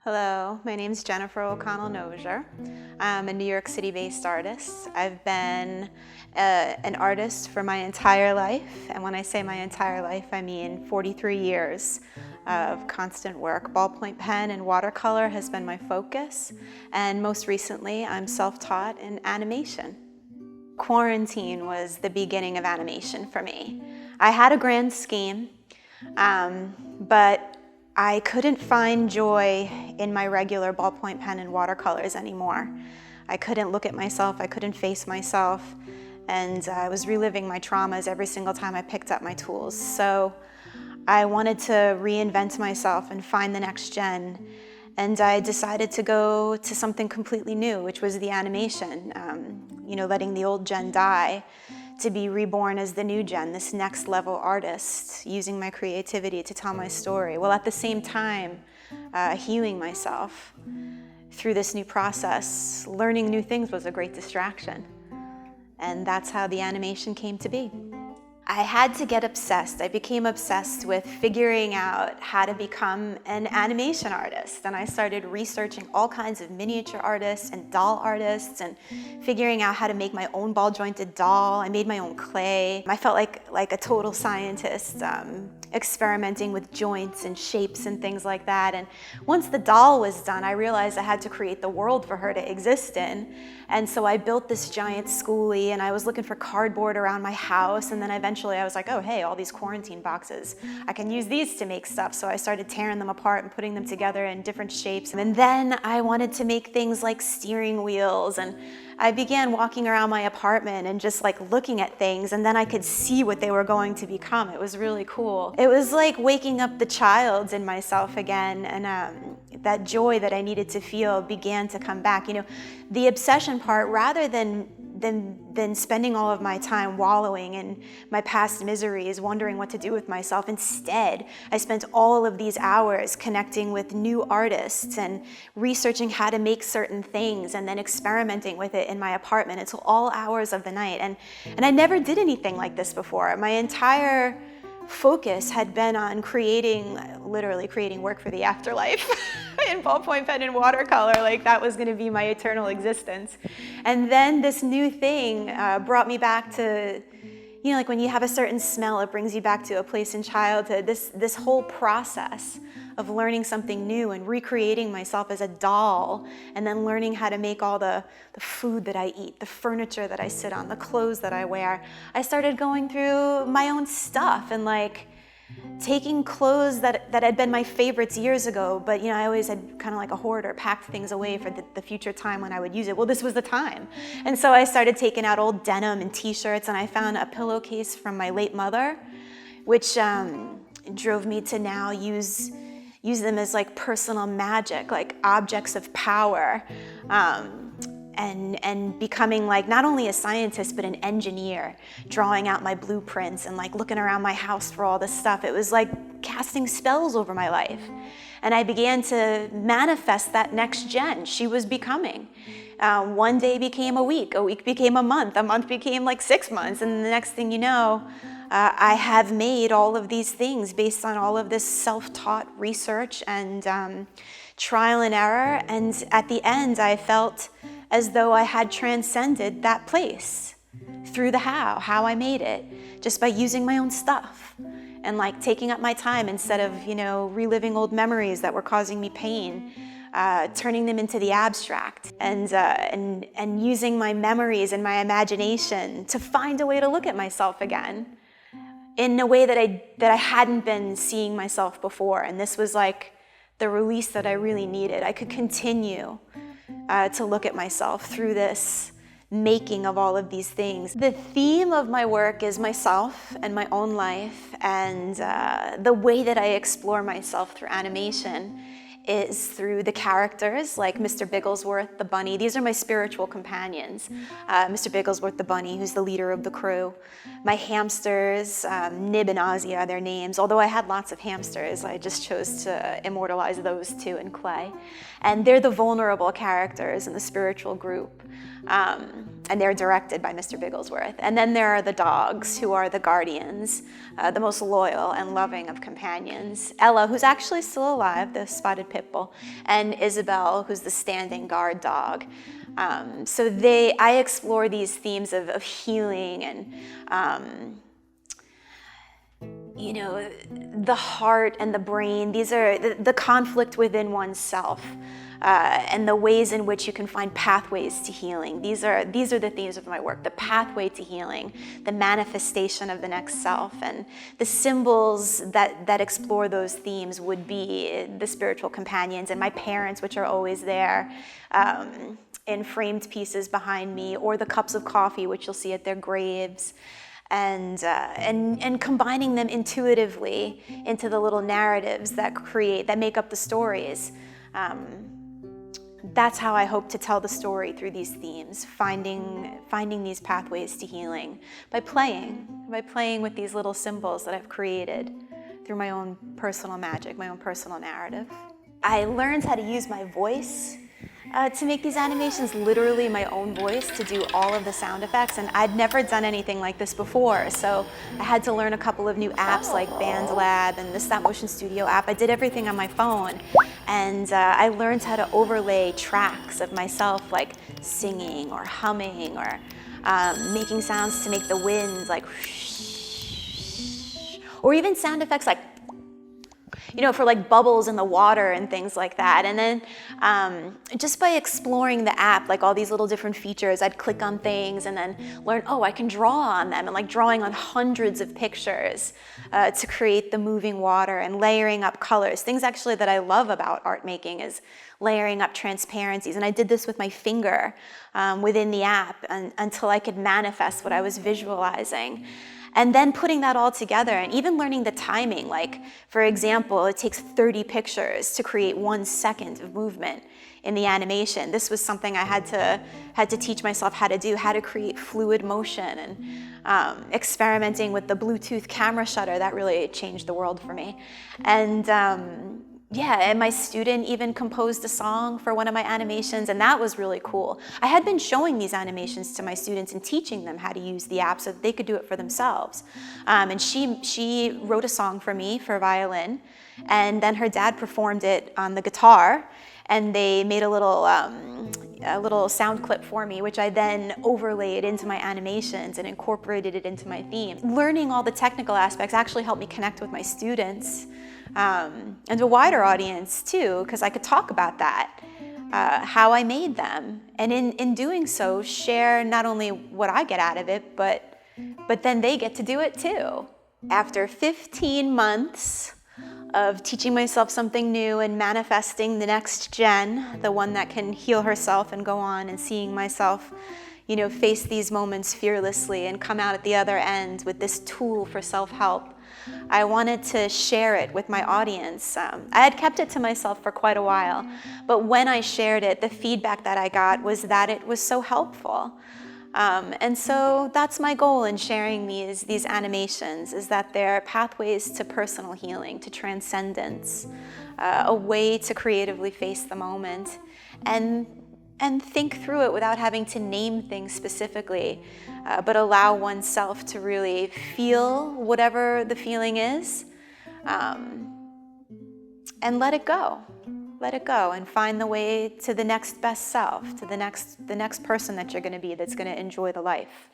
Hello, my name is Jennifer O'Connell-Nozier. I'm a New York City-based artist. I've been an artist for my entire life, and when I say my entire life, I mean 43 years of constant work. Ballpoint pen and watercolor has been my focus, and most recently, I'm self-taught in animation. Quarantine was the beginning of animation for me. I had a grand scheme, but I couldn't find joy in my regular ballpoint pen and watercolors anymore. I couldn't look at myself, I couldn't face myself, and I was reliving my traumas every single time I picked up my tools. So I wanted to reinvent myself and find the next Jen, and I decided to go to something completely new, which was the animation, letting the old Jen die, to be reborn as the new Jen, this next level artist, using my creativity to tell my story, while at the same time healing myself through this new process. Learning new things was a great distraction, and that's how the animation came to be. I had to get obsessed. I became obsessed with figuring out how to become an animation artist. And I started researching all kinds of miniature artists and doll artists and figuring out how to make my own ball jointed doll. I made my own clay. I felt like a total scientist, experimenting with joints and shapes and things like that. And once the doll was done, I realized I had to create the world for her to exist in. And so I built this giant schoolie, and I was looking for cardboard around my house, and then eventually I was like, oh hey, all these quarantine boxes, I can use these to make stuff. So I started tearing them apart and putting them together in different shapes. And then I wanted to make things like steering wheels, and I began walking around my apartment and just like looking at things, and then I could see what they were going to become. It was really cool. It was like waking up the child in myself again, and that joy that I needed to feel began to come back. The obsession part, rather than spending all of my time wallowing in my past miseries, wondering what to do with myself. Instead, I spent all of these hours connecting with new artists and researching how to make certain things, and then experimenting with it in my apartment until all hours of the night. And I never did anything like this before. My entire focus had been on literally creating work for the afterlife in ballpoint pen and watercolor, like that was going to be my eternal existence. And then this new thing brought me back to, like when you have a certain smell, it brings you back to a place in childhood. This whole process of learning something new and recreating myself as a doll, and then learning how to make all the food that I eat, the furniture that I sit on, the clothes that I wear. I started going through my own stuff and taking clothes that had been my favorites years ago, but I always had kind of like a hoarder, packed things away for the future time when I would use it. Well, this was the time. And so I started taking out old denim and t-shirts, and I found a pillowcase from my late mother, which drove me to now use them as like personal magic, like objects of power, and becoming like not only a scientist but an engineer, drawing out my blueprints and like looking around my house for all this stuff. It was like casting spells over my life. And I began to manifest that next Jen. She was becoming. One day became a week became a month became like 6 months, and the next thing you know, I have made all of these things based on all of this self-taught research and trial and error. And at the end, I felt as though I had transcended that place through the how I made it, just by using my own stuff and like taking up my time instead of, reliving old memories that were causing me pain, turning them into the abstract, and using my memories and my imagination to find a way to look at myself again in a way that I hadn't been seeing myself before. And this was like the release that I really needed. I could continue to look at myself through this making of all of these things. The theme of my work is myself and my own life, and the way that I explore myself through animation is through the characters, like Mr. Bigglesworth, the bunny. These are my spiritual companions. Mr. Bigglesworth, the bunny, who's the leader of the crew. My hamsters, Nib and Ozzy are their names. Although I had lots of hamsters, I just chose to immortalize those two in clay. And they're the vulnerable characters in the spiritual group. And they're directed by Mr. Bigglesworth. And then there are the dogs, who are the guardians, the most loyal and loving of companions. Ella, who's actually still alive, the spotted pit bull, and Isabel, who's the standing guard dog. So I explore these themes of healing and the heart and the brain. These are the conflict within oneself, and the ways in which you can find pathways to healing. These are the themes of my work: the pathway to healing, the manifestation of the next self, and the symbols that explore those themes would be the spiritual companions and my parents, which are always there, in framed pieces behind me, or the cups of coffee, which you'll see at their graves. And combining them intuitively into the little narratives that make up the stories. That's how I hope to tell the story, through these themes, finding these pathways to healing by playing with these little symbols that I've created through my own personal magic, my own personal narrative. I learned how to use my voice to make these animations, literally my own voice, to do all of the sound effects, and I'd never done anything like this before, so I had to learn a couple of new apps like BandLab and the Stop Motion Studio app. I did everything on my phone, and I learned how to overlay tracks of myself, like singing or humming or making sounds to make the wind, like whoosh, or even sound effects like for like bubbles in the water and things like that. And then just by exploring the app, like all these little different features, I'd click on things and then learn, I can draw on them, and like drawing on hundreds of pictures to create the moving water and layering up colors. Things actually that I love about art making is layering up transparencies. And I did this with my finger within the app until I could manifest what I was visualizing. And then putting that all together and even learning the timing. Like, for example, it takes 30 pictures to create 1 second of movement in the animation. This was something I had to teach myself how to do, how to create fluid motion, and experimenting with the Bluetooth camera shutter. That really changed the world for me. And and my student even composed a song for one of my animations, and that was really cool. I had been showing these animations to my students and teaching them how to use the app so that they could do it for themselves. And she wrote a song for me for violin, and then her dad performed it on the guitar, and they made a little sound clip for me, which I then overlaid into my animations and incorporated it into my theme. Learning all the technical aspects actually helped me connect with my students, and a wider audience too, because I could talk about that, how I made them, and in doing so, share not only what I get out of it, but then they get to do it too. After 15 months of teaching myself something new and manifesting the next Jenn, the one that can heal herself and go on, and seeing myself, face these moments fearlessly and come out at the other end with this tool for self-help, I wanted to share it with my audience. I had kept it to myself for quite a while, but when I shared it, the feedback that I got was that it was so helpful. And so that's my goal in sharing these animations, is that they're pathways to personal healing, to transcendence, a way to creatively face the moment and think through it without having to name things specifically, but allow oneself to really feel whatever the feeling is, and let it go. Let it go and find the way to the next best self, to the next person that you're going to be, that's going to enjoy the life.